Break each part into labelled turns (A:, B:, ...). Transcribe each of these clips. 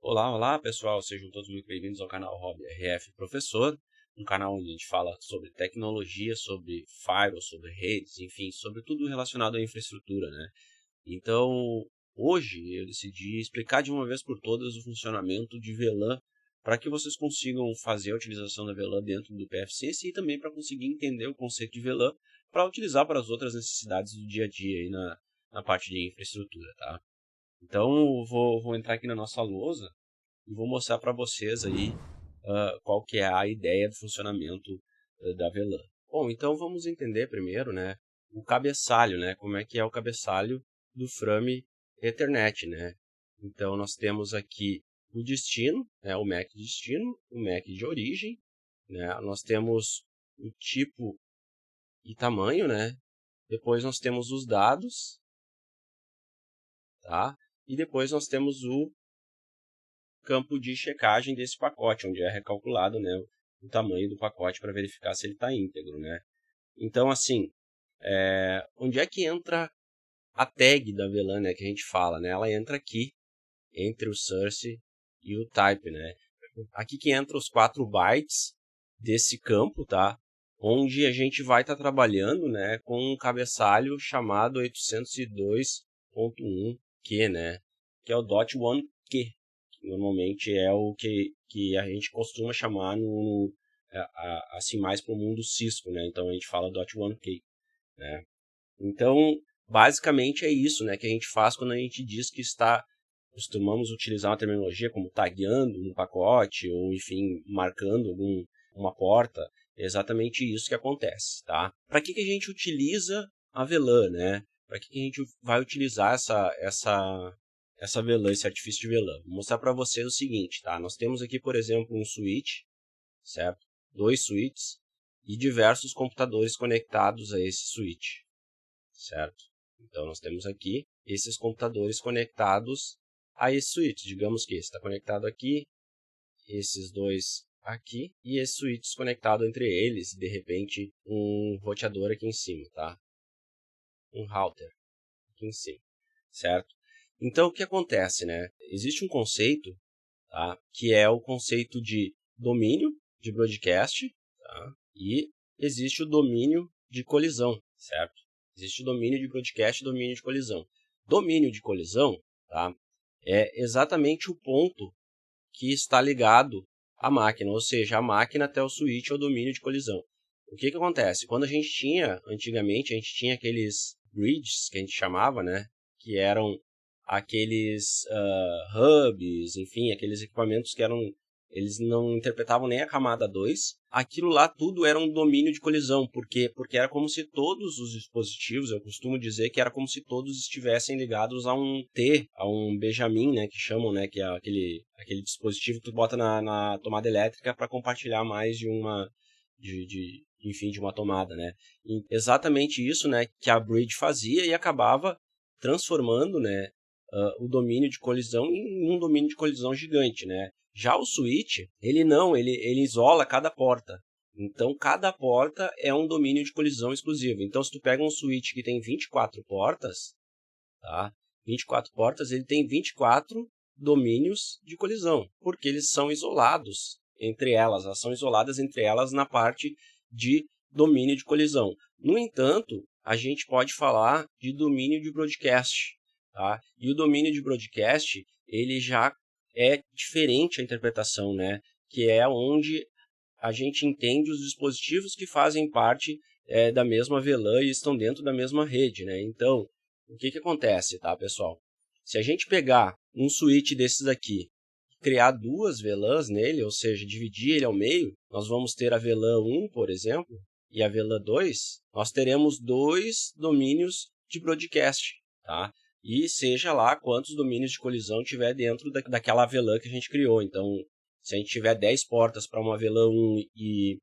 A: Olá, olá pessoal, sejam todos muito bem-vindos ao canal Hobby RF Professor, um canal onde a gente fala sobre tecnologia, sobre firewall, sobre redes, enfim, sobre tudo relacionado à infraestrutura, né? Então, hoje eu decidi explicar de uma vez por todas o funcionamento de VLAN para que vocês consigam fazer a utilização da VLAN dentro do PFC e também para conseguir entender o conceito de VLAN para utilizar para as outras necessidades do dia a dia aí na parte de infraestrutura, tá? Então, eu vou entrar aqui na nossa lousa e vou mostrar para vocês aí qual que é a ideia do funcionamento da VLAN. Bom, então vamos entender primeiro, né, o cabeçalho, né, como é que é o cabeçalho do frame Ethernet, né? Então nós temos aqui o destino, né, o MAC de destino, o MAC de origem, né? Nós temos o tipo e tamanho, né? Depois nós temos os dados, tá? E depois nós temos o campo de checagem desse pacote, onde é recalculado, né, o tamanho do pacote para verificar se ele está íntegro, né? Então, assim, onde é que entra a tag da VLAN, né, que a gente fala, né? Ela entra aqui, entre o source e o type, né? Aqui que entra os 4 bytes desse campo, tá? Onde a gente vai estar trabalhando, né, com um cabeçalho chamado 802.1Q, né? Que é o .1Q. Normalmente é o que a gente costuma chamar assim mais para o mundo Cisco, né? Então a gente fala .1K, né? Então, basicamente é isso, né, que a gente faz quando a gente diz que costumamos utilizar uma terminologia como tagueando um pacote ou enfim, marcando uma porta. É exatamente isso que acontece, tá? Para que a gente utiliza a VLAN, né? Para que a gente vai utilizar essa VLAN, esse artifício de VLAN? Vou mostrar para vocês o seguinte, tá? Nós temos aqui, por exemplo, um switch, certo? 2 switches e diversos computadores conectados a esse switch, certo? Então, nós temos aqui esses computadores conectados a esse switch. Digamos que esse está conectado aqui, esses dois aqui, e esse switch conectado entre eles, de repente, um roteador aqui em cima, tá? Um router aqui em cima, certo? Então, o que acontece, né? Existe um conceito, tá? Que é o conceito de domínio de broadcast, tá? E existe o domínio de colisão, certo? Existe o domínio de broadcast e domínio de colisão. Domínio de colisão, tá? É exatamente o ponto que está ligado à máquina, ou seja, a máquina até o switch é o domínio de colisão. O que acontece? Quando a gente tinha, antigamente, a gente tinha aqueles bridges, que a gente chamava, né? Que eram aqueles hubs, enfim, aqueles equipamentos que eles não interpretavam nem a camada 2. Aquilo lá tudo era um domínio de colisão. Por quê? Porque era como se todos os dispositivos, eu costumo dizer que era como se todos estivessem ligados a um T, a um Benjamin, né, que chamam, né, que é aquele dispositivo que tu bota na tomada elétrica para compartilhar mais de uma enfim, de uma tomada, né? E exatamente isso, né, que a bridge fazia e acabava transformando, né, o domínio de colisão em um domínio de colisão gigante, né? Já o switch, ele não, ele isola cada porta. Então, cada porta é um domínio de colisão exclusivo. Então, se tu pega um switch que tem 24 portas, tá? 24 portas, ele tem 24 domínios de colisão, porque eles são isolados entre elas, são isoladas entre elas na parte de domínio de colisão. No entanto, a gente pode falar de domínio de broadcast, tá? E o domínio de broadcast, ele já é diferente a interpretação, né? Que é onde a gente entende os dispositivos que fazem parte da mesma VLAN e estão dentro da mesma rede, né? Então, o que acontece, tá, pessoal? Se a gente pegar um switch desses aqui, criar duas VLANs nele, ou seja, dividir ele ao meio, nós vamos ter a VLAN 1, por exemplo, e a VLAN 2, nós teremos dois domínios de broadcast, tá? E seja lá quantos domínios de colisão tiver dentro daquela VLAN que a gente criou. Então, se a gente tiver 10 portas para uma VLAN 1 e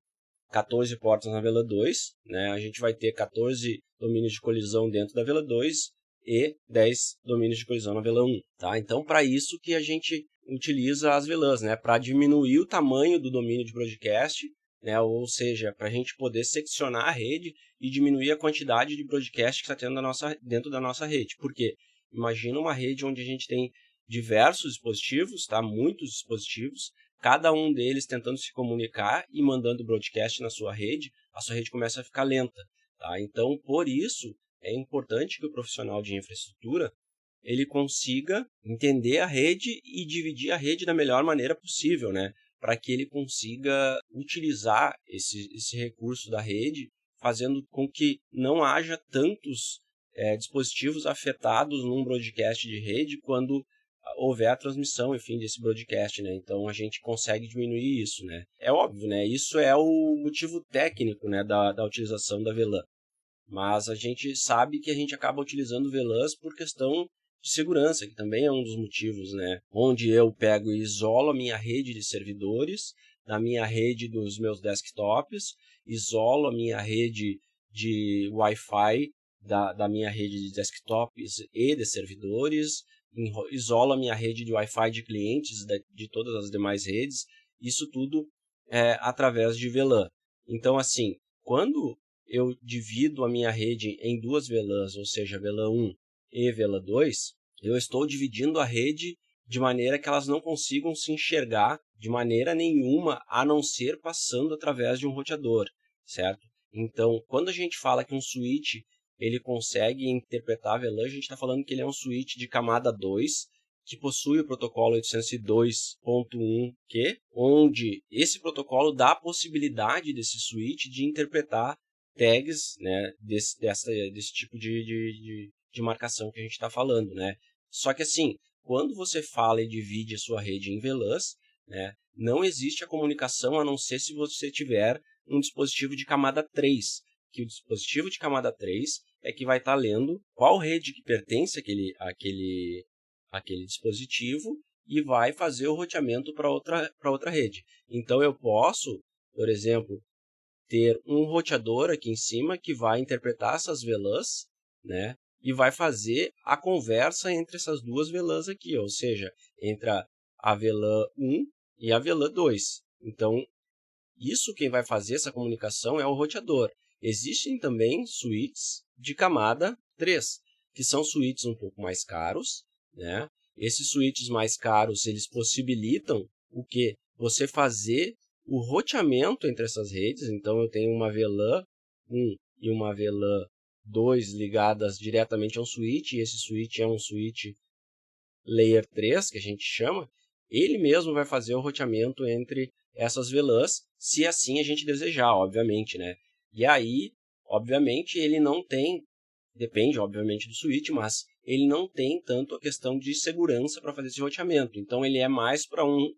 A: 14 portas na VLAN 2, né, a gente vai ter 14 domínios de colisão dentro da VLAN 2 e 10 domínios de colisão na VLAN 1. Tá? Então, para isso que a gente utiliza as VLANs, né, para diminuir o tamanho do domínio de broadcast, né, ou seja, para a gente poder seccionar a rede e diminuir a quantidade de broadcast que está tendo dentro da nossa rede. Por quê? Imagina uma rede onde a gente tem diversos dispositivos, tá? Muitos dispositivos, cada um deles tentando se comunicar e mandando broadcast na sua rede, a sua rede começa a ficar lenta, tá? Então, por isso, é importante que o profissional de infraestrutura ele consiga entender a rede e dividir a rede da melhor maneira possível, né? Para que ele consiga utilizar esse recurso da rede, fazendo com que não haja tantos dispositivos afetados num broadcast de rede quando houver a transmissão, enfim, desse broadcast, né? Então a gente consegue diminuir isso, né? É óbvio, né? Isso é o motivo técnico, né, da utilização da VLAN. Mas a gente sabe que a gente acaba utilizando VLANs por questão de segurança, que também é um dos motivos, né? Onde eu pego e isolo a minha rede de servidores, da minha rede dos meus desktops, isolo a minha rede de Wi-Fi da minha rede de desktops e de servidores, isolo a minha rede de Wi-Fi de clientes de todas as demais redes, isso tudo através de VLAN. Então, assim, quando eu divido a minha rede em duas VLANs, ou seja, VLAN 1 e VLAN 2, eu estou dividindo a rede de maneira que elas não consigam se enxergar de maneira nenhuma, a não ser passando através de um roteador, certo? Então, quando a gente fala que um switch ele consegue interpretar a VLAN, a gente está falando que ele é um switch de camada 2, que possui o protocolo 802.1q, onde esse protocolo dá a possibilidade desse switch de interpretar tags, né, desse tipo de marcação que a gente está falando, né? Só que assim, quando você fala e divide a sua rede em VLANs, né, não existe a comunicação a não ser se você tiver um dispositivo de camada 3, que o dispositivo de camada 3 é que vai estar lendo qual rede que pertence àquele dispositivo e vai fazer o roteamento para outra rede. Então eu posso, por exemplo, ter um roteador aqui em cima que vai interpretar essas VLANs, né, e vai fazer a conversa entre essas duas VLANs aqui, ou seja, entre a VLAN 1 e a VLAN 2. Então, isso quem vai fazer essa comunicação é o roteador. Existem também switches de camada 3, que são switches um pouco mais caros, né? Esses switches mais caros, eles possibilitam o que? Você fazer o roteamento entre essas redes. Então, eu tenho uma VLAN 1 e uma VLAN 2 ligadas diretamente a um switch, e esse switch é um switch Layer 3, que a gente chama. Ele mesmo vai fazer o roteamento entre essas VLANs, se assim a gente desejar, obviamente, né? E aí, obviamente, ele não tem, depende, obviamente, do switch, mas ele não tem tanto a questão de segurança para fazer esse roteamento. Então, ele é mais para um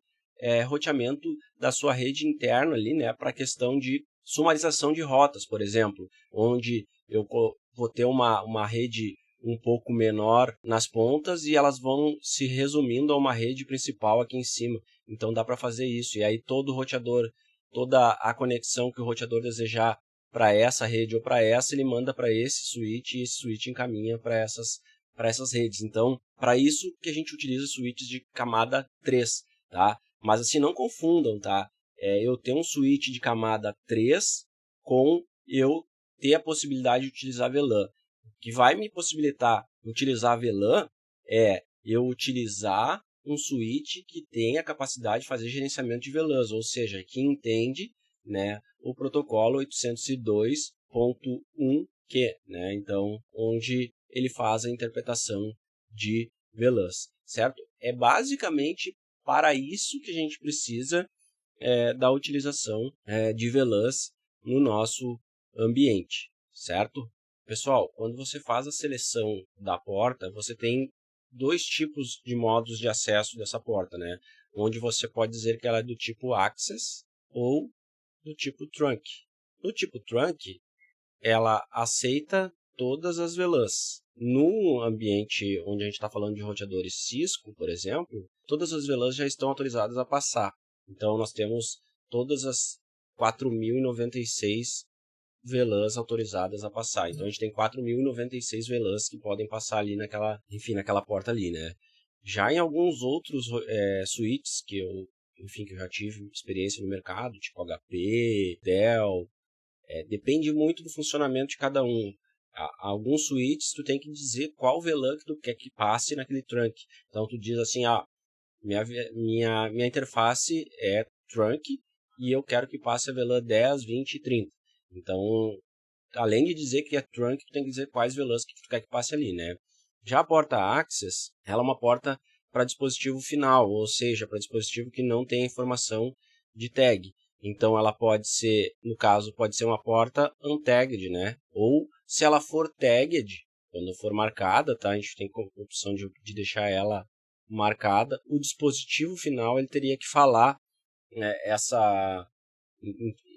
A: roteamento da sua rede interna ali, né? Para a questão de sumarização de rotas, por exemplo, onde eu vou ter uma rede um pouco menor nas pontas e elas vão se resumindo a uma rede principal aqui em cima. Então dá para fazer isso. E aí todo o roteador, toda a conexão que o roteador desejar para essa rede ou para essa, ele manda para esse switch e esse switch encaminha para essas redes. Então, para isso que a gente utiliza switches de camada 3, tá? Mas assim, não confundam, tá? Eu tenho um switch de camada 3 com eu ter a possibilidade de utilizar VLAN. O que vai me possibilitar utilizar VLAN é eu utilizar um switch que tem a capacidade de fazer gerenciamento de VLANs, ou seja, que entende, né, o protocolo 802.1q, né? Então, onde ele faz a interpretação de VLANs, certo? É basicamente para isso que a gente precisa da utilização de VLANs no nosso ambiente, certo? Pessoal, quando você faz a seleção da porta, você tem dois tipos de modos de acesso dessa porta, né? Onde você pode dizer que ela é do tipo Access ou do tipo Trunk. No tipo Trunk, ela aceita todas as VLANs. No ambiente onde a gente está falando de roteadores Cisco, por exemplo, todas as VLANs já estão autorizadas a passar. Então, nós temos todas as 4.096 VLANs autorizadas a passar. Então, a gente tem 4.096 VLANs que podem passar ali naquela porta ali, né? Já em alguns outros switches que eu já tive experiência no mercado, tipo HP, Dell, depende muito do funcionamento de cada um. Alguns switches tu tem que dizer qual VLAN que tu quer que passe naquele trunk. Então tu diz assim, minha interface é trunk e eu quero que passe a VLAN 10, 20 e 30. Então, além de dizer que é trunk, tu tem que dizer quais VLANs que tu quer que passe ali, né? Já a porta Access, ela é uma porta para dispositivo final, ou seja, para dispositivo que não tem informação de tag. Então, ela pode ser, no caso, pode ser uma porta untagged, né? Ou, se ela for tagged, quando for marcada, tá? A gente tem a opção de deixar ela marcada. O dispositivo final, ele teria que falar, né,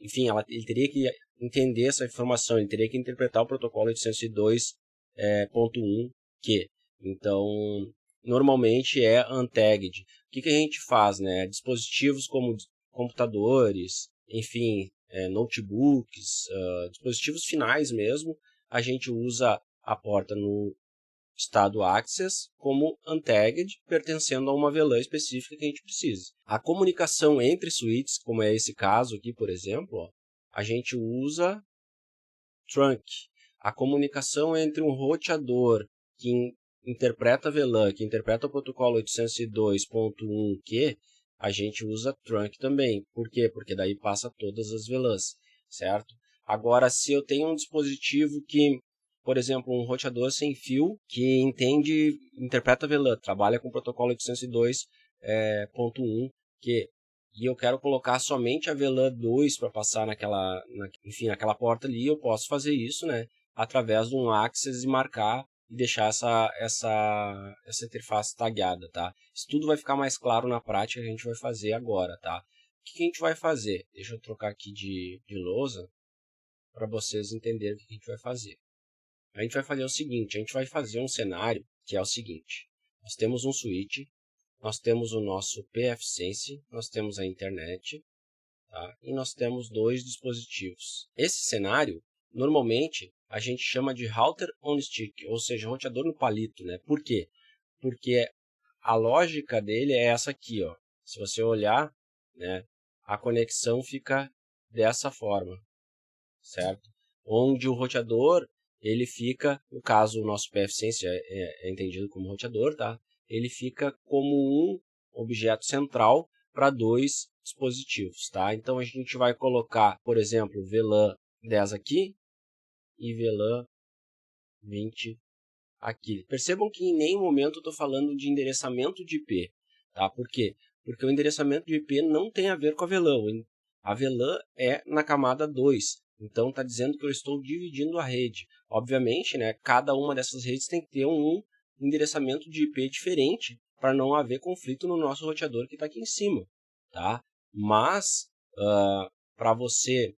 A: enfim, ele teria que entender essa informação, ele teria que interpretar o protocolo 802.1 que, então, normalmente é untagged. O que a gente faz, né? Dispositivos como computadores, enfim, notebooks, dispositivos finais mesmo, a gente usa a porta no estado Access como untagged, pertencendo a uma VLAN específica que a gente precisa. A comunicação entre switches, como é esse caso aqui, por exemplo, a gente usa trunk. A comunicação entre um roteador que interpreta VLAN, que interpreta o protocolo 802.1q, a gente usa trunk também. Por quê? Porque daí passa todas as VLANs, certo? Agora, se eu tenho um dispositivo que, por exemplo, um roteador sem fio que interpreta VLAN, trabalha com o protocolo 802.1q, e eu quero colocar somente a VLAN 2 para passar naquela porta ali, eu posso fazer isso, né, através de um Access e marcar e deixar essa interface tagueada, tá? Isso tudo vai ficar mais claro na prática que a gente vai fazer agora, tá? O que a gente vai fazer? Deixa eu trocar aqui de lousa para vocês entenderem o que a gente vai fazer. A gente vai fazer o seguinte, a gente vai fazer um cenário que é o seguinte. Nós temos um switch, nós temos o nosso pfSense, nós temos a internet, tá? E nós temos dois dispositivos. Esse cenário, normalmente, a gente chama de router on stick, ou seja, roteador no palito, né? Por quê? Porque a lógica dele é essa aqui, ó. Se você olhar, né, a conexão fica dessa forma, certo? Onde o roteador, ele fica, no caso o nosso pfSense é entendido como roteador, tá? Ele fica como um objeto central para dois dispositivos, tá? Então a gente vai colocar, por exemplo, VLAN 10 aqui e VLAN 20 aqui. Percebam que em nenhum momento eu estou falando de endereçamento de IP, tá? Por quê? Porque o endereçamento de IP não tem a ver com a VLAN. A VLAN é na camada 2. Então está dizendo que eu estou dividindo a rede. Obviamente, né, cada uma dessas redes tem que ter um endereçamento de IP diferente para não haver conflito no nosso roteador que está aqui em cima, tá? Mas, para você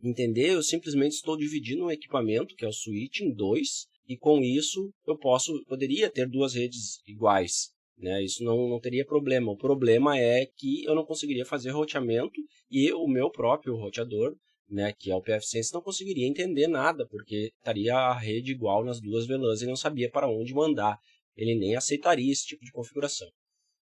A: entender, eu simplesmente estou dividindo um equipamento, que é o switch, em dois, e com isso eu poderia ter duas redes iguais, né? Isso não teria problema. O problema é que eu não conseguiria fazer roteamento e o meu próprio roteador, né, que é o pfSense, não conseguiria entender nada, porque estaria a rede igual nas duas VLANs e não sabia para onde mandar. Ele nem aceitaria esse tipo de configuração,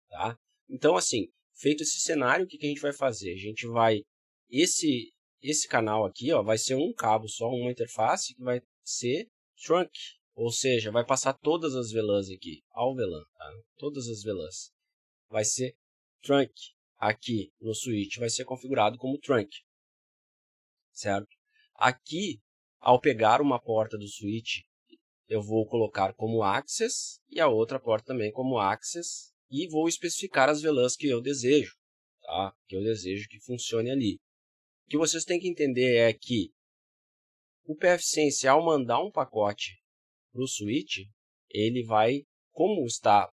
A: tá? Então, assim, feito esse cenário, o que a gente vai fazer? A gente vai... Esse canal aqui, ó, vai ser um cabo só, uma interface que vai ser trunk, ou seja, vai passar todas as VLANs aqui, ao VLAN, tá? Todas as VLANs. Vai ser trunk. Aqui no switch vai ser configurado como trunk, certo? Aqui, ao pegar uma porta do switch, eu vou colocar como access e a outra porta também como access e vou especificar as VLANs que eu desejo, tá? Que eu desejo que funcione ali. O que vocês têm que entender é que o pfSense, ao mandar um pacote para o switch, ele vai, como está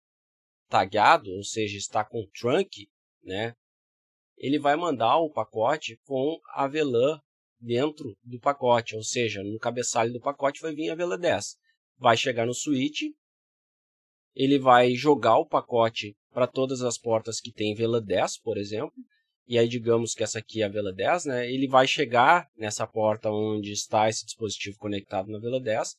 A: tagueado, ou seja, está com trunk, né, ele vai mandar o pacote com a VLAN dentro do pacote, ou seja, no cabeçalho do pacote vai vir a VLAN 10. Vai chegar no switch, ele vai jogar o pacote para todas as portas que tem VLAN 10, por exemplo, e aí digamos que essa aqui é a VLAN 10, né? Ele vai chegar nessa porta onde está esse dispositivo conectado na VLAN 10,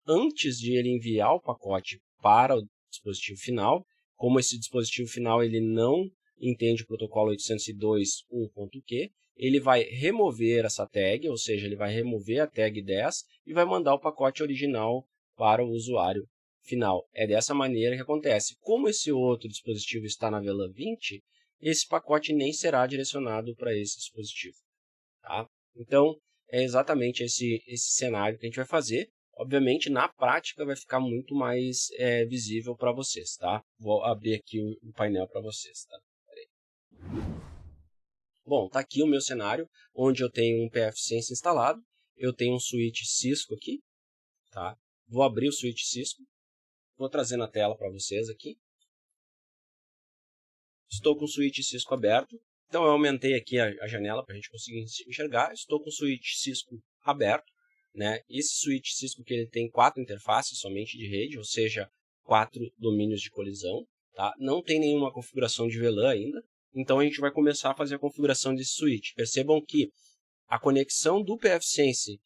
A: antes de ele enviar o pacote para o dispositivo final. Como esse dispositivo final ele não entende o protocolo 802.1.q, ele vai remover essa tag, ou seja, ele vai remover a tag 10 e vai mandar o pacote original para o usuário final. É dessa maneira que acontece. Como esse outro dispositivo está na VLAN 20, esse pacote nem será direcionado para esse dispositivo. Tá? Então, é exatamente esse cenário que a gente vai fazer. Obviamente, na prática, vai ficar muito mais visível para vocês. Tá? Vou abrir aqui o painel para vocês. Tá? Bom, está aqui o meu cenário, onde eu tenho um pfSense instalado. Eu tenho um switch Cisco aqui. Tá? Vou abrir o switch Cisco. Vou trazer na tela para vocês aqui. Estou com o switch Cisco aberto. Então, eu aumentei aqui a janela para a gente conseguir enxergar. Estou com o switch Cisco aberto. Né? Esse switch Cisco que ele tem 4 interfaces somente de rede, ou seja, 4 domínios de colisão. Tá? Não tem nenhuma configuração de VLAN ainda. Então, a gente vai começar a fazer a configuração desse switch. Percebam que a conexão do pfSense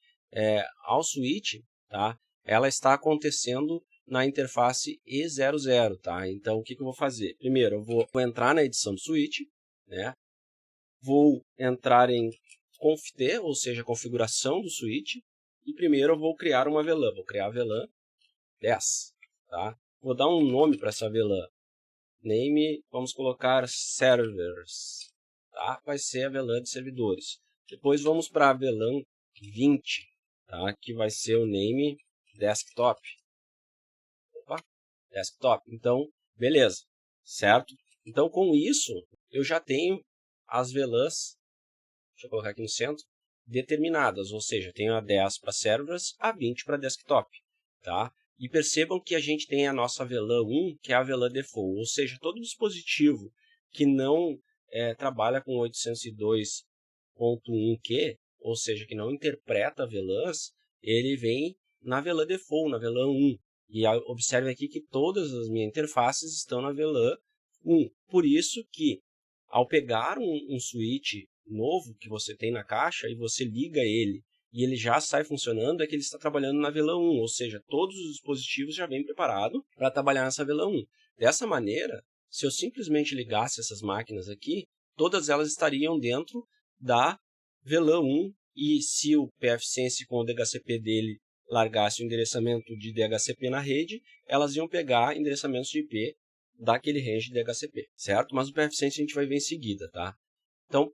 A: ao switch, tá? Ela está acontecendo na interface E00, tá? Então, o que eu vou fazer? Primeiro, eu vou entrar na edição do switch, né? Vou entrar em conft, ou seja, configuração do switch, e primeiro eu vou criar uma VLAN. Vou criar a VLAN 10, tá? Vou dar um nome para essa VLAN. Name, vamos colocar servers, tá? Vai ser a VLAN de servidores. Depois vamos para a VLAN 20, tá? Que vai ser o name desktop. Opa, desktop. Então, beleza, certo? Então, com isso, eu já tenho as VLANs, deixa eu colocar aqui no centro, determinadas, ou seja, tenho a 10 para servers, a 20 para desktop, tá? E percebam que a gente tem a nossa VLAN 1, que é a VLAN default, ou seja, todo dispositivo que não trabalha com 802.1q, ou seja, que não interpreta VLANs, ele vem na VLAN default, na VLAN 1. E observe aqui que todas as minhas interfaces estão na VLAN 1. Por isso que, ao pegar um switch novo que você tem na caixa e você liga ele e ele já sai funcionando, é que ele está trabalhando na VLAN 1, ou seja, todos os dispositivos já vêm preparados para trabalhar nessa VLAN 1. Dessa maneira, se eu simplesmente ligasse essas máquinas aqui, todas elas estariam dentro da VLAN 1, e se o pfSense com o DHCP dele largasse o endereçamento de DHCP na rede, elas iam pegar endereçamentos de IP daquele range de DHCP, certo? Mas o pfSense a gente vai ver em seguida, tá? Então,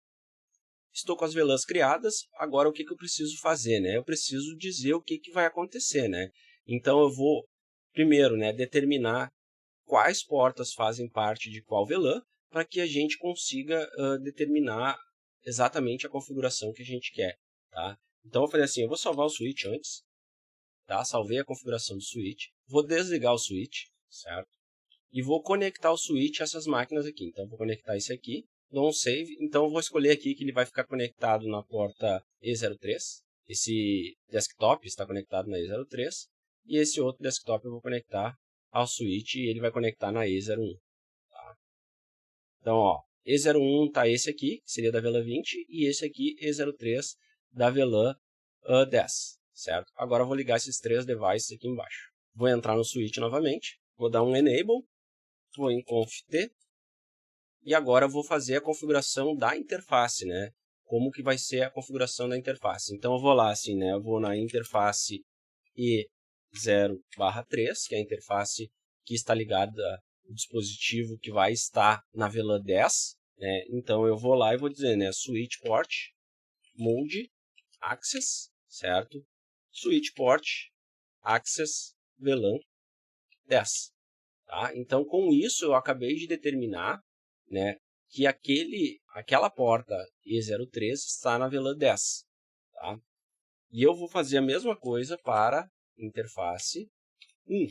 A: estou com as VLANs criadas, agora o que eu preciso fazer, né? Eu preciso dizer o que vai acontecer, né? Então, eu vou, primeiro, né, determinar quais portas fazem parte de qual VLAN, para que a gente consiga determinar exatamente a configuração que a gente quer, tá? Então, eu vou fazer assim, eu vou salvar o switch antes, tá? Salvei a configuração do switch, vou desligar o switch, certo? E vou conectar o switch a essas máquinas aqui. Então, vou conectar esse aqui, dou um save. Então, eu vou escolher aqui que ele vai ficar conectado na porta E03. Esse desktop está conectado na E03. E esse outro desktop eu vou conectar ao switch e ele vai conectar na E01. Tá? Então, ó, E01 está esse aqui, que seria da VLAN 20, e esse aqui, E03, da VLAN 10. Certo? Agora eu vou ligar esses 3 devices aqui embaixo. Vou entrar no switch novamente, vou dar um enable. Vou em conft e agora eu vou fazer a configuração da interface, né? Como que vai ser a configuração da interface. Então eu vou lá assim, né? Eu vou na interface E0/3, que é a interface que está ligada ao dispositivo que vai estar na VLAN 10, né? Então eu vou lá e vou dizer, né? Switch port mode access, certo? Switch port access VLAN 10. Tá? Então, com isso, eu acabei de determinar, né, que aquela porta E03 está na VLAN 10. Tá? E eu vou fazer a mesma coisa para interface 1,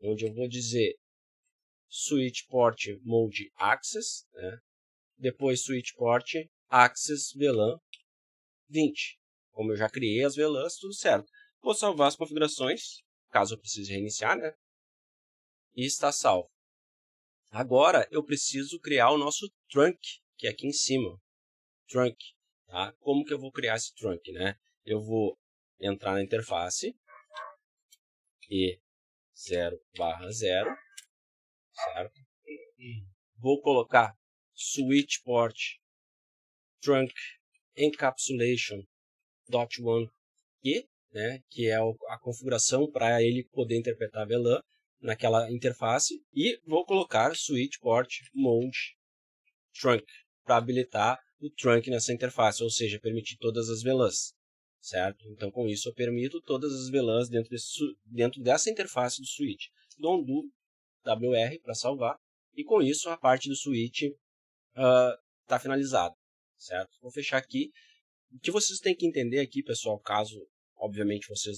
A: onde eu vou dizer switch port mode access, né? Depois switch port access VLAN 20. Como eu já criei as VLANs, tudo certo. Vou salvar as configurações, caso eu precise reiniciar, né? E está salvo. Agora, eu preciso criar o nosso trunk, que é aqui em cima. Trunk. Tá? Como que eu vou criar esse trunk, né? Eu vou entrar na interface E0/0, certo? Vou colocar switch port trunk encapsulation .1 key, né, que é a configuração para ele poder interpretar VLAN naquela interface, e vou colocar switch port mode trunk para habilitar o trunk nessa interface, ou seja, permitir todas as VLANs, certo? Então, com isso, eu permito todas as VLANs dentro dessa interface do switch. Dou um do WR para salvar, e com isso a parte do switch está finalizada, certo? Vou fechar aqui. O que vocês têm que entender aqui, pessoal, caso, obviamente, vocês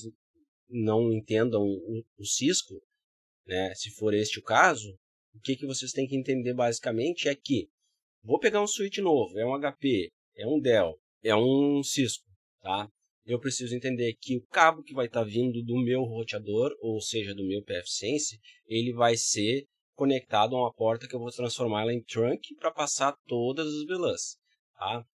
A: não entendam o Cisco, né, se for este o caso, o que vocês têm que entender basicamente é que vou pegar um switch novo, é um HP, é um Dell, é um Cisco, tá? Eu preciso entender que o cabo que vai estar vindo do meu roteador, ou seja, do meu pfSense, ele vai ser conectado a uma porta que eu vou transformar ela em trunk para passar todas as VLANs, tá?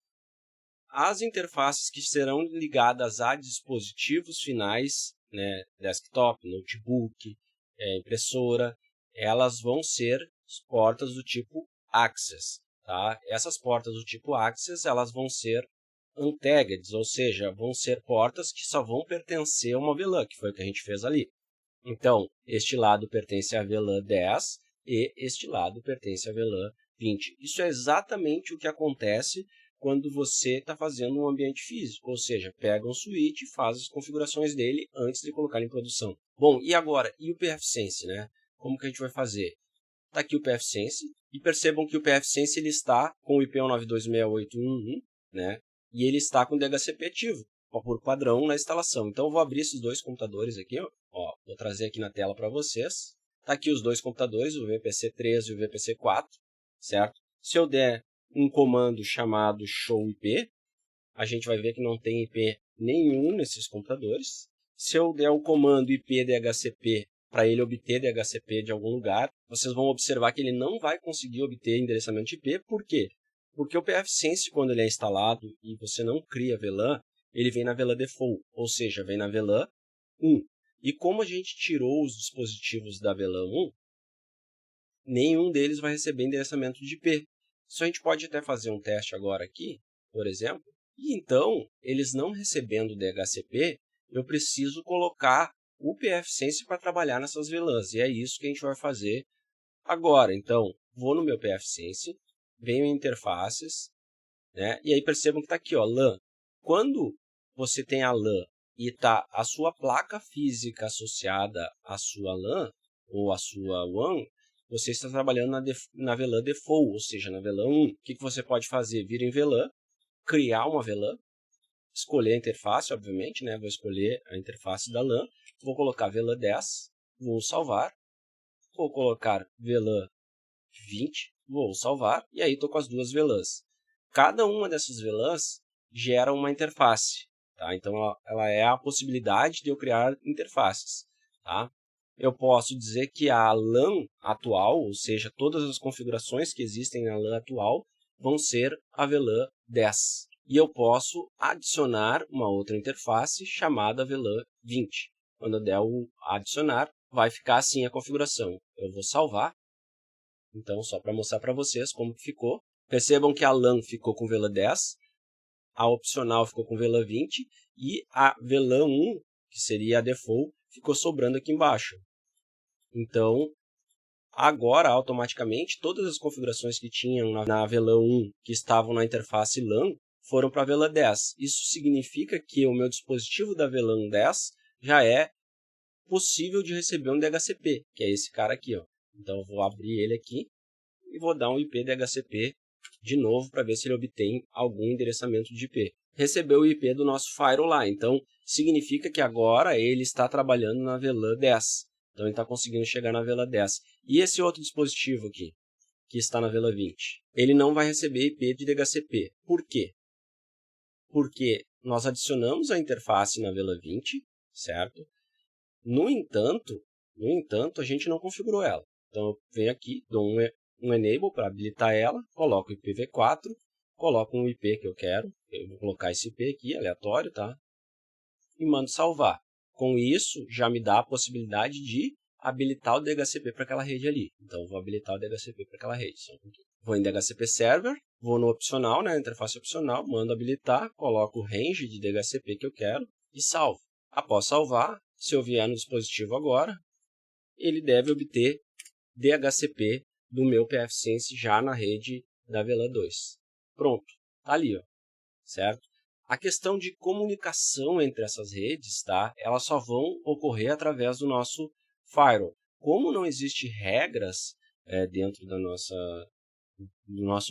A: As interfaces que serão ligadas a dispositivos finais, né, desktop, notebook, impressora, elas vão ser portas do tipo Access. Tá? Essas portas do tipo Access elas vão ser untagged, ou seja, vão ser portas que só vão pertencer a uma VLAN, que foi o que a gente fez ali. Então, este lado pertence à VLAN 10 e este lado pertence à VLAN 20. Isso é exatamente o que acontece quando você está fazendo um ambiente físico, ou seja, pega um switch e faz as configurações dele antes de colocar em produção. Bom, e agora? E o pfSense, né? Como que a gente vai fazer? Está aqui o pfSense, e percebam que o pfSense ele está com o IP 192.68.1.1, né? E ele está com o DHCP ativo, por padrão na instalação. Então, eu vou abrir esses dois computadores aqui, ó, vou trazer aqui na tela para vocês. Está aqui os dois computadores, o VPC3 e o VPC4, certo? Se eu der um comando chamado showIP, a gente vai ver que não tem IP nenhum nesses computadores. Se eu der o comando IP DHCP para ele obter DHCP de algum lugar, vocês vão observar que ele não vai conseguir obter endereçamento de IP. Por quê? Porque o pfSense, quando ele é instalado e você não cria VLAN, ele vem na VLAN default, ou seja, vem na VLAN 1. E como a gente tirou os dispositivos da VLAN 1, nenhum deles vai receber endereçamento de IP. Isso a gente pode até fazer um teste agora aqui, por exemplo. E então, eles não recebendo DHCP, eu preciso colocar o pfSense para trabalhar nessas VLANs. E é isso que a gente vai fazer agora. Então, vou no meu pfSense, venho em interfaces, né? E aí percebam que está aqui, ó, LAN. Quando você tem a LAN e está a sua placa física associada à sua LAN, ou à sua WAN, você está trabalhando na VLAN default, ou seja, na VLAN 1. O que você pode fazer? Vir em VLAN, criar uma VLAN, escolher a interface, obviamente, né? Vou escolher a interface da LAN, vou colocar VLAN 10, vou salvar, vou colocar VLAN 20, vou salvar, e aí estou com as duas VLANs. Cada uma dessas VLANs gera uma interface, tá? Então, ela é a possibilidade de eu criar interfaces, tá? Eu posso dizer que a LAN atual, ou seja, todas as configurações que existem na LAN atual, vão ser a VLAN 10. E eu posso adicionar uma outra interface chamada VLAN 20. Quando eu der o adicionar, vai ficar assim a configuração. Eu vou salvar. Então, só para mostrar para vocês como que ficou. Percebam que a LAN ficou com VLAN 10, a opcional ficou com VLAN 20 e a VLAN 1, que seria a default, ficou sobrando aqui embaixo. Então, agora, automaticamente, todas as configurações que tinham na VLAN 1 que estavam na interface LAN foram para a VLAN 10. Isso significa que o meu dispositivo da VLAN 10 já é possível de receber um DHCP, que é esse cara aqui, ó. Então, eu vou abrir ele aqui e vou dar um IP DHCP de novo para ver se ele obtém algum endereçamento de IP. Recebeu o IP do nosso firewall lá, então significa que agora ele está trabalhando na VLAN 10. Então, ele está conseguindo chegar na VLAN 10. E esse outro dispositivo aqui, que está na VLAN 20, ele não vai receber IP de DHCP. Por quê? Porque nós adicionamos a interface na VLAN 20, certo? No entanto, a gente não configurou ela. Então, eu venho aqui, dou um enable para habilitar ela, coloco o IPv4, coloco um IP que eu quero, eu vou colocar esse IP aqui, aleatório, tá? E mando salvar. Com isso, já me dá a possibilidade de habilitar o DHCP para aquela rede ali. Então, eu vou habilitar o DHCP para aquela rede. Só um pouquinho. Vou em DHCP Server, vou no opcional, né, interface opcional, mando habilitar, coloco o range de DHCP que eu quero e salvo. Após salvar, se eu vier no dispositivo agora, ele deve obter DHCP do meu pfSense já na rede da VLAN 2. Pronto, tá ali, ó, certo? A questão de comunicação entre essas redes, tá? Elas só vão ocorrer através do nosso firewall. Como não existe regras dentro do nosso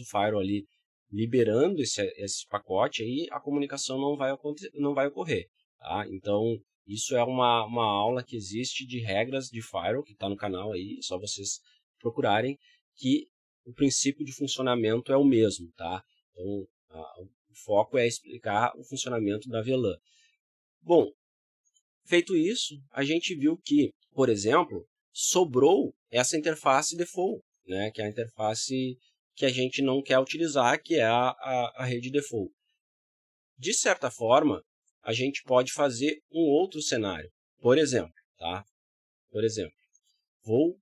A: firewall ali liberando esse pacote, aí a comunicação não vai ocorrer. Tá? Então, isso é uma aula que existe de regras de firewall, que está no canal aí, é só vocês procurarem, que o princípio de funcionamento é o mesmo. Tá? Então, o foco é explicar o funcionamento da VLAN. Bom, feito isso, a gente viu que, por exemplo, sobrou essa interface default, né, que é a interface que a gente não quer utilizar, que é a rede default. De certa forma, a gente pode fazer um outro cenário. Por exemplo, tá? Por exemplo, vou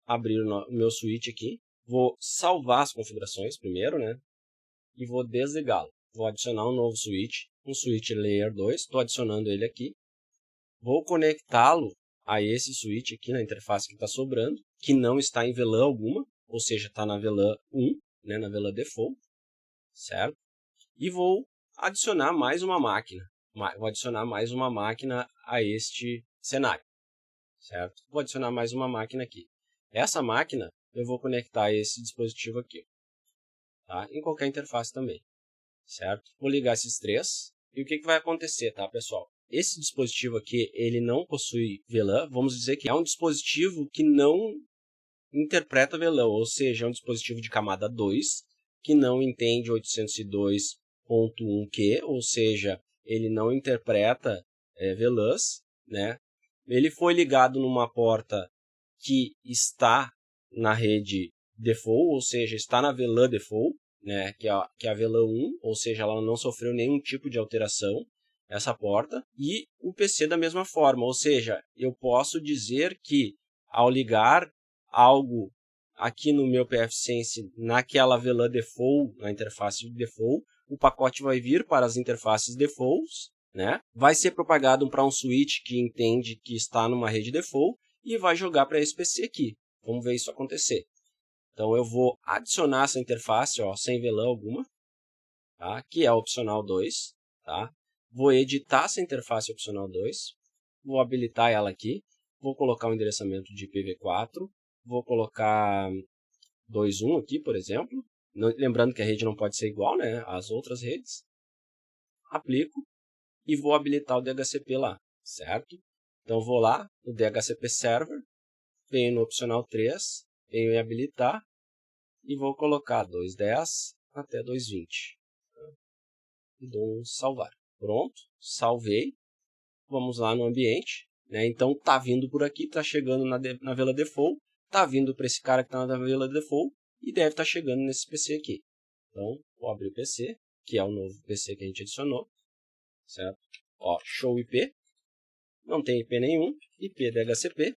A: abrir o meu switch aqui, vou salvar as configurações primeiro, né? E vou desligá-lo. Vou adicionar um novo switch, um switch layer 2, estou adicionando ele aqui. Vou conectá-lo a esse switch aqui na interface que está sobrando, que não está em VLAN alguma, ou seja, está na VLAN 1, né, na VLAN default, certo? E vou adicionar mais uma máquina. Vou adicionar mais uma máquina a este cenário, certo? Vou adicionar mais uma máquina aqui. Essa máquina eu vou conectar a esse dispositivo aqui, tá? Em qualquer interface também, certo? Vou ligar esses três e o que vai acontecer, tá, pessoal? Esse dispositivo aqui, ele não possui VLAN, vamos dizer que é um dispositivo que não interpreta VLAN, ou seja, é um dispositivo de camada 2, que não entende 802.1q, ou seja, ele não interpreta VLANs, né? Ele foi ligado numa porta que está na rede default, ou seja, está na VLAN default, né? que é a VLAN 1, ou seja, ela não sofreu nenhum tipo de alteração, essa porta, e o PC da mesma forma, ou seja, eu posso dizer que ao ligar algo aqui no meu pfSense naquela VLAN default, na interface default, o pacote vai vir para as interfaces defaults, né? Vai ser propagado para um switch que entende que está numa rede default e vai jogar para esse PC aqui. Vamos ver isso acontecer. Então eu vou adicionar essa interface, ó, sem VLAN alguma, tá? Que é a opcional 2, tá? Vou editar essa interface opcional 2, vou habilitar ela aqui, vou colocar o endereçamento de IPv4, vou colocar 2.1 aqui, por exemplo, lembrando que a rede não pode ser igual, né, às outras redes. Aplico e vou habilitar o DHCP lá, certo? Então vou lá no DHCP Server, venho no opcional 3, venho em habilitar e vou colocar 2.10 até 2.20. E dou um salvar. Pronto, salvei. Vamos lá no ambiente, né? Então tá vindo por aqui, tá chegando na VLAN default, tá vindo para esse cara que está na VLAN default e deve estar chegando nesse PC aqui. Então vou abrir o PC, que é o novo PC que a gente adicionou, certo? Ó, show IP, não tem IP nenhum, IP DHCP,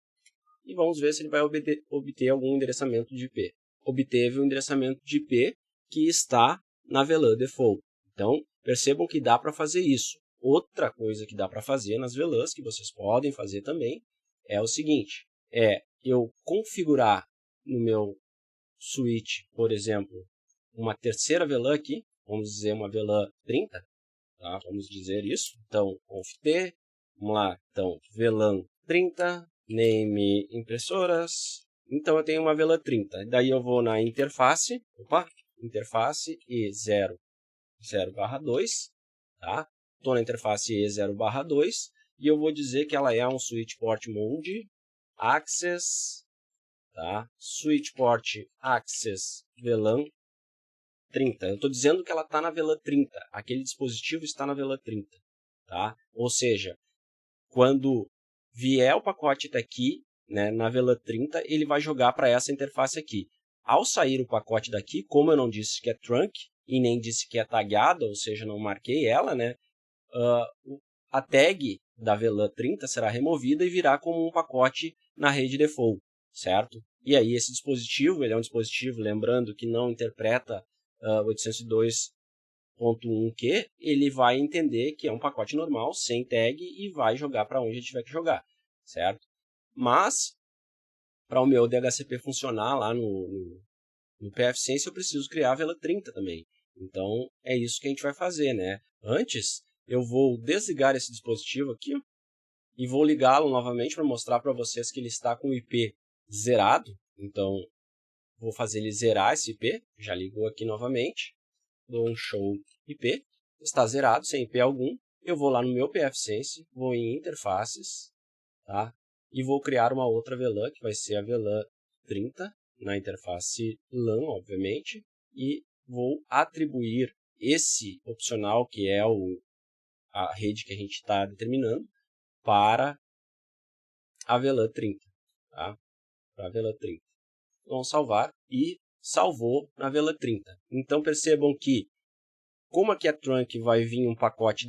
A: e vamos ver se ele vai obter algum endereçamento de IP. Obteve o endereçamento de IP que está na VLAN default. Então percebam que dá para fazer isso. Outra coisa que dá para fazer nas VLANs, que vocês podem fazer também, é o seguinte, eu configurar no meu switch, por exemplo, uma terceira VLAN aqui, vamos dizer uma VLAN 30, tá? Vamos dizer isso. Então, conft, vamos lá, então, VLAN 30, name impressoras, então eu tenho uma VLAN 30, daí eu vou na interface, interface E0/2, tá? Estou na interface E0/2 e eu vou dizer que ela é um switch port mode access, tá? Switch port access VLAN 30. Eu estou dizendo que ela está na VLAN 30. Aquele dispositivo está na VLAN 30, tá? Ou seja, quando vier o pacote daqui, né, na VLAN 30, ele vai jogar para essa interface aqui. Ao sair o pacote daqui, como eu não disse que é trunk e nem disse que é taguada, ou seja, não marquei ela, né, a tag da VLAN 30 será removida e virá como um pacote na rede default, certo? E aí esse dispositivo, ele é um dispositivo, lembrando que não interpreta 802.1q, ele vai entender que é um pacote normal, sem tag, e vai jogar para onde ele tiver que jogar, certo? Mas, para o meu DHCP funcionar lá no pfSense, eu preciso criar a vela 30 também. Então, é isso que a gente vai fazer, né? Antes, eu vou desligar esse dispositivo aqui e vou ligá-lo novamente para mostrar para vocês que ele está com o IP zerado. Então, vou fazer ele zerar esse IP. Já ligou aqui novamente. Dou um show IP. Está zerado, sem IP algum. Eu vou lá no meu pfSense, vou em interfaces, tá? E vou criar uma outra VLAN, que vai ser a VLAN 30, na interface LAN, obviamente. E vou atribuir esse opcional, que é a rede que a gente está determinando, para a VLAN 30, tá? Para a VLAN 30. Vamos salvar e salvou na VLAN 30. Então percebam que, como aqui a trunk vai vir um pacote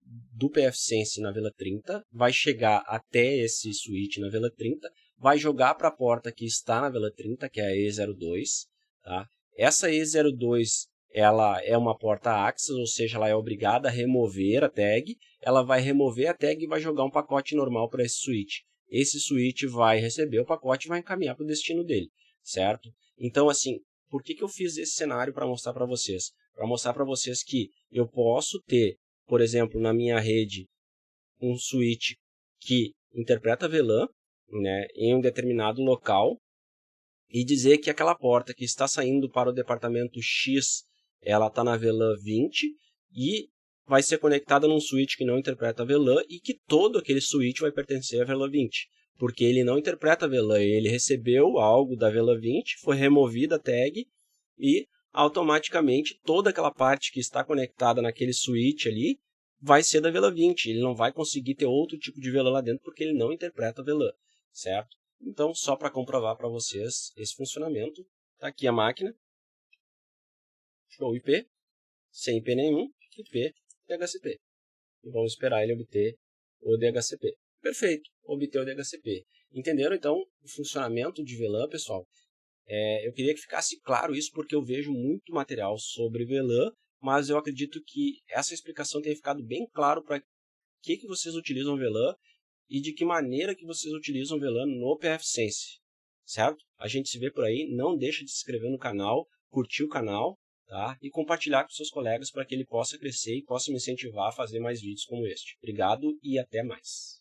A: do pfSense na VLAN 30, vai chegar até esse switch na VLAN 30, vai jogar para a porta que está na VLAN 30, que é a E02. Tá? Essa E02 ela é uma porta Access, ou seja, ela é obrigada a remover a tag. Ela vai remover a tag e vai jogar um pacote normal para esse switch. Esse switch vai receber o pacote e vai encaminhar para o destino dele, certo? Então, assim, por que eu fiz esse cenário para mostrar para vocês? Para mostrar para vocês que eu posso ter, por exemplo, na minha rede, um switch que interpreta VLAN, né, em um determinado local, e dizer que aquela porta que está saindo para o departamento X, ela está na VLAN 20 e vai ser conectada num switch que não interpreta VLAN e que todo aquele switch vai pertencer à VLAN 20, porque ele não interpreta VLAN, ele recebeu algo da VLAN 20, foi removida a tag e automaticamente toda aquela parte que está conectada naquele switch ali vai ser da VLAN 20, ele não vai conseguir ter outro tipo de VLAN lá dentro porque ele não interpreta VLAN, certo? Então, só para comprovar para vocês esse funcionamento, está aqui a máquina, show IP, sem IP nenhum, IP DHCP. E vamos esperar ele obter o DHCP. Perfeito, obter o DHCP. Entenderam, então, o funcionamento de VLAN, pessoal? Eu queria que ficasse claro isso, porque eu vejo muito material sobre VLAN, mas eu acredito que essa explicação tenha ficado bem claro para que vocês utilizam VLAN e de que maneira que vocês utilizam VLAN no pfSense, certo? A gente se vê por aí, não deixa de se inscrever no canal, curtir o canal, tá? E compartilhar com seus colegas para que ele possa crescer e possa me incentivar a fazer mais vídeos como este. Obrigado e até mais.